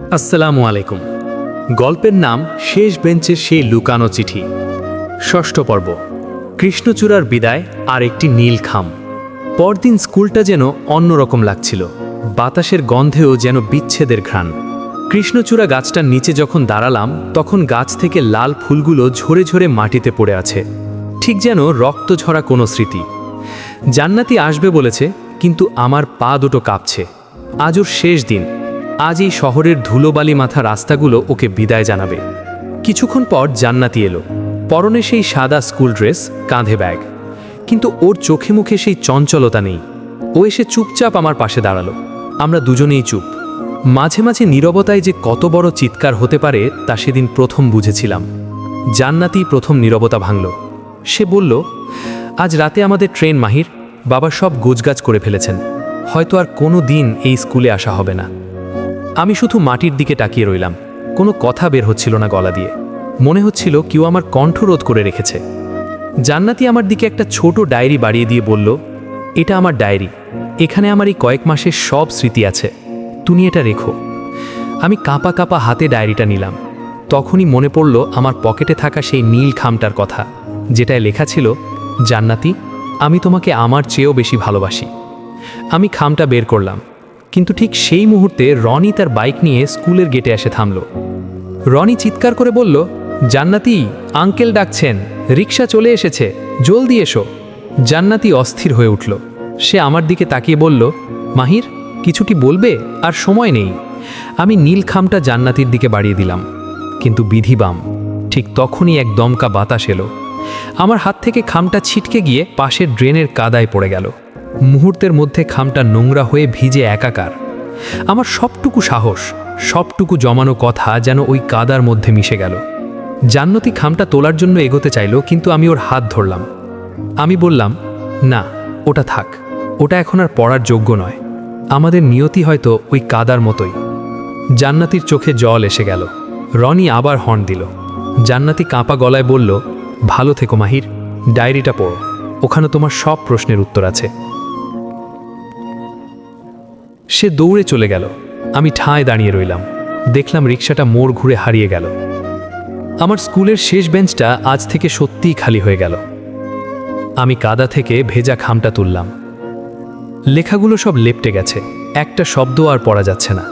আসসালামু আলাইকুম। গল্পের নাম শেষ বেঞ্চের সেই লুকানো চিঠি। ষষ্ঠ পর্ব, কৃষ্ণচূড়ার বিদায় আর একটি নীল খাম। পরদিন স্কুলটা যেন অন্যরকম লাগছিল, বাতাসের গন্ধেও যেন বিচ্ছেদের ঘ্রাণ। কৃষ্ণচূড়া গাছটার নিচে যখন দাঁড়ালাম তখন গাছ থেকে লাল ফুলগুলো ঝরে ঝরে মাটিতে পড়ে আছে, ঠিক যেন রক্ত ঝরা কোনো স্মৃতি। জান্নাতি আসবে বলেছে, কিন্তু আমার পা দুটো কাঁপছে। আজ ওর শেষ দিন। আজ এই শহরের ধুলোবালি মাথা রাস্তাগুলো ওকে বিদায় জানাবে। কিছুক্ষণ পর জান্নাতি এলো, পরনে সেই সাদা স্কুল ড্রেস, কাঁধে ব্যাগ, কিন্তু ওর চোখে মুখে সেই চঞ্চলতা নেই। ও এসে চুপচাপ আমার পাশে দাঁড়ালো। আমরা দুজনেই চুপ। মাঝে মাঝে নীরবতায় যে কত বড় চিৎকার হতে পারে তা সেদিন প্রথম বুঝেছিলাম। জান্নাতি প্রথম নীরবতা ভাঙল। সে বলল, আজ রাতে আমাদের ট্রেন মাহির, বাবা সব গোছগাছ করে ফেলেছেন, হয়তো আর কোনো দিন এই স্কুলে আসা হবে না। আমি শুধু মাটির দিকে তাকিয়ে রইলাম। কোনো কথা বের হচ্ছিল না গলা দিয়ে। মনে হচ্ছিল কেউ আমার কণ্ঠরোধ করে রেখেছে। জান্নাতি আমার দিকে একটা ছোট ডায়েরি বাড়িয়ে দিয়ে বলল, এটা আমার ডায়েরি, এখানে আমার এই কয়েক মাসের সব স্মৃতি আছে, তুমি এটা রেখো। আমি কাঁপা কাঁপা হাতে ডায়েরিটা নিলাম। তখনই মনে পড়ল আমার পকেটে থাকা সেই নীল খামটার কথা, যেটায় লেখা ছিল, জান্নাতি, আমি তোমাকে আমার চেয়েও বেশি ভালোবাসি। আমি খামটা বের করলাম, কিন্তু ঠিক সেই মুহূর্তে রনি তার বাইক নিয়ে স্কুলের গেটে এসে থামল। রনি চিৎকার করে বলল, জান্নাতি, আঙ্কেল ডাকছেন, রিক্সা চলে এসেছে, জলদি এসো। জান্নাতি অস্থির হয়ে উঠল। সে আমার দিকে তাকিয়ে বলল, মাহির, কিছুটি বলবে? আর সময় নেই। আমি নীল খামটা জান্নাতির দিকে বাড়িয়ে দিলাম, কিন্তু বিধিবাম। ঠিক তখনই এক দমকা বাতাস এলো। আমার হাত থেকে খামটা ছিটকে গিয়ে পাশের ড্রেনের কাদায় পড়ে গেল। মুহূর্তের মধ্যে খামটা নোংরা হয়ে ভিজে একাকার। আমার সবটুকু সাহস, সবটুকু জমানো কথা যেন ওই কাদার মধ্যে মিশে গেল। জান্নাতি খামটা তোলার জন্য এগোতে চাইল, কিন্তু আমি ওর হাত ধরলাম। আমি বললাম, না, ওটা থাক, ওটা এখন আর পড়ার যোগ্য নয়। আমাদের নিয়তি হয়তো ওই কাদার মতোই। জান্নাতির চোখে জল এসে গেল। রনি আবার হর্ন দিল। জান্নাতি কাঁপা গলায় বলল, ভালো থেকো মাহির, ডায়েরিটা পড়ো, ওখানে তোমার সব প্রশ্নের উত্তর আছে। সে দৌড়ে চলে গেল। আমি ঠায় দাঁড়িয়ে রইলাম। দেখলাম রিকশাটা মোড় ঘুরে হারিয়ে গেল। আমার স্কুলের শেষ বেঞ্চটা আজ থেকে সত্যিই খালি হয়ে গেল। আমি কাদা থেকে ভেজা খামটা তুললাম। লেখাগুলো সব লেপ্টে গেছে, একটা শব্দ আর পড়া যাচ্ছে না।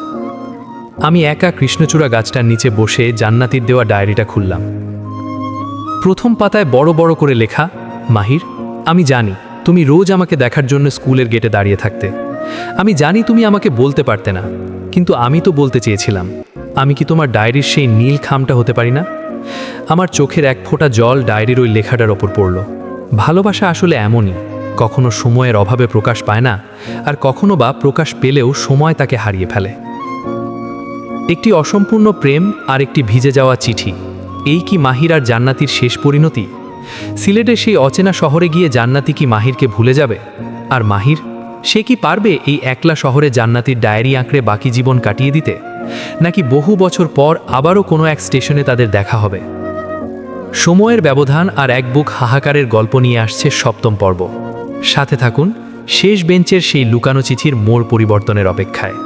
আমি একা কৃষ্ণচূড়া গাছটার নিচে বসে জান্নাতির দেওয়া ডায়েরিটা খুললাম। প্রথম পাতায় বড় বড় করে লেখা, মাহির, আমি জানি তুমি রোজ আমাকে দেখার জন্য স্কুলের গেটে দাঁড়িয়ে থাকতে। আমি জানি তুমি আমাকে বলতে পারতে না, কিন্তু আমি তো বলতে চেয়েছিলাম। আমি কি তোমার ডায়েরির সেই নীল খামটা হতে পারি না? আমার চোখের এক ফোঁটা জল ডায়েরির ওই লেখাটার ওপর পড়ল। ভালোবাসা আসলে এমনই, কখনো সময়ের অভাবে প্রকাশ পায় না, আর কখনো বা প্রকাশ পেলেও সময় তাকে হারিয়ে ফেলে। একটি অসম্পূর্ণ প্রেম আর একটি ভিজে যাওয়া চিঠি, এই কি মাহির আর জান্নাতির শেষ পরিণতি? সিলেটের সেই অচেনা শহরে গিয়ে জান্নাতি কি মাহিরকে ভুলে যাবে? আর মাহির, সে কি পারবে এই একলা শহরে জান্নাতির ডায়েরি আঁকড়ে বাকি জীবন কাটিয়ে দিতে? নাকি বহু বছর পর আবারও কোনো এক স্টেশনে তাদের দেখা হবে? সময়ের ব্যবধান আর এক বুক হাহাকারের গল্প নিয়ে আসছে সপ্তম পর্ব। সাথে থাকুন শেষ বেঞ্চের সেই লুকানো চিঠির মোড় পরিবর্তনের অপেক্ষায়।